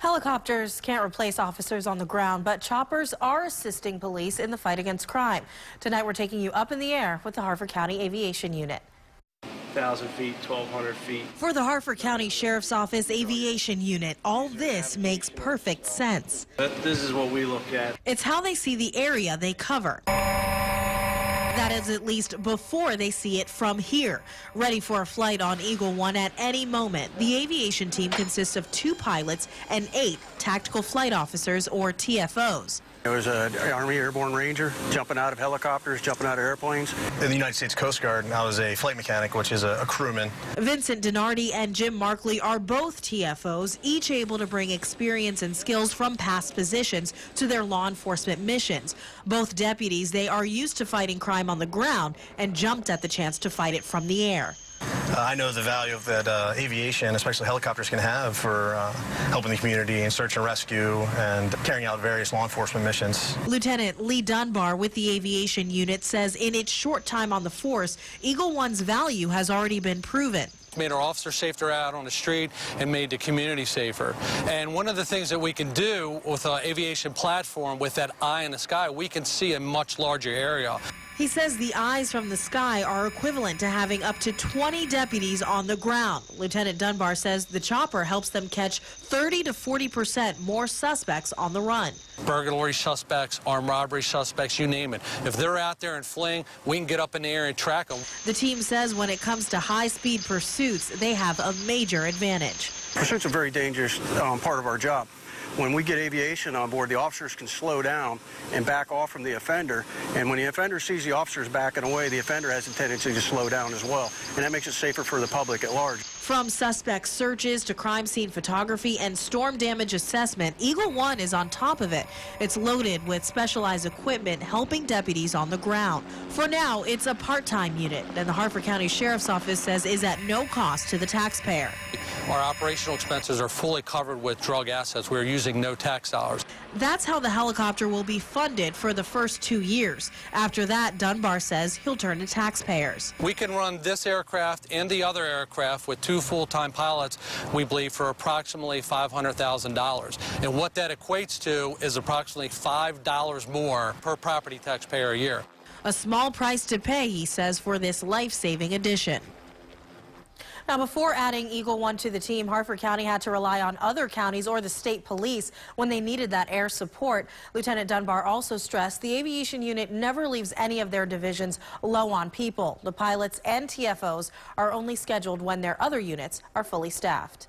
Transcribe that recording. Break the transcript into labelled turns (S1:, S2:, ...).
S1: Helicopters can't replace officers on the ground, but choppers are assisting police in the fight against crime. Tonight, we're taking you up in the air with the Harford County Aviation Unit.
S2: 1,000 feet, 1,200 feet.
S1: For the Harford County Sheriff's Office Aviation Unit, all this makes perfect sense.
S2: This is what we look at.
S1: It's how they see the area they cover. That is at least before they see it from here. Ready for a flight on Eagle 1 at any moment, the aviation team consists of 2 pilots and 8 tactical flight officers, or TFOs.
S3: There was an Army Airborne Ranger jumping out of helicopters, jumping out of airplanes.
S4: In the United States Coast Guard, I was a flight mechanic, which is a crewman.
S1: Vincent Denardi and Jim Markley are both TFOs, each able to bring experience and skills from past positions to their law enforcement missions. Both deputies, they are used to fighting crime on the ground and jumped at the chance to fight it from the air.
S4: I know the value of that aviation, especially helicopters, can have for helping the community in search and rescue and carrying out various law enforcement missions.
S1: Lieutenant Lee Dunbar with the aviation unit says in its short time on the force, Eagle One's value has already been proven.
S5: Made our officers safer out on the street and made the community safer. And one of the things that we can do with an aviation platform, with that eye in the sky, we can see a much larger area.
S1: He says the eyes from the sky are equivalent to having up to 20 deputies on the ground. Lieutenant Dunbar says the chopper helps them catch 30 to 40% more suspects on the run.
S5: Burglary suspects, armed robbery suspects, you name it. If they're out there and fleeing, we can get up in the air and track them.
S1: The team says when it comes to high-speed pursuits, they have a major advantage.
S3: Pursuit's a very dangerous part of our job. When we get aviation on board, the officers can slow down and back off from the offender. And when the offender sees the officers backing away, the offender has a tendency to slow down as well. And that makes it safer for the public at large.
S1: From suspect searches to crime scene photography and storm damage assessment, Eagle One is on top of it. It's loaded with specialized equipment helping deputies on the ground. For now, it's a part-time unit, and the Harford County Sheriff's Office says is at no cost to the taxpayer.
S5: Our operational expenses are fully covered with drug assets. We're using no tax dollars.
S1: That's how the helicopter will be funded for the first 2 years. After that, Dunbar says he'll turn to taxpayers.
S5: We can run this aircraft and the other aircraft with 2 full-time pilots, we believe, for approximately $500,000. And what that equates to is approximately $5 more per property taxpayer a year.
S1: A small price to pay, he says, for this life-saving addition. Now, before adding Eagle One to the team, Harford County had to rely on other counties or the state police when they needed that air support. Lieutenant Dunbar also stressed the aviation unit never leaves any of their divisions low on people. The pilots and TFOs are only scheduled when their other units are fully staffed.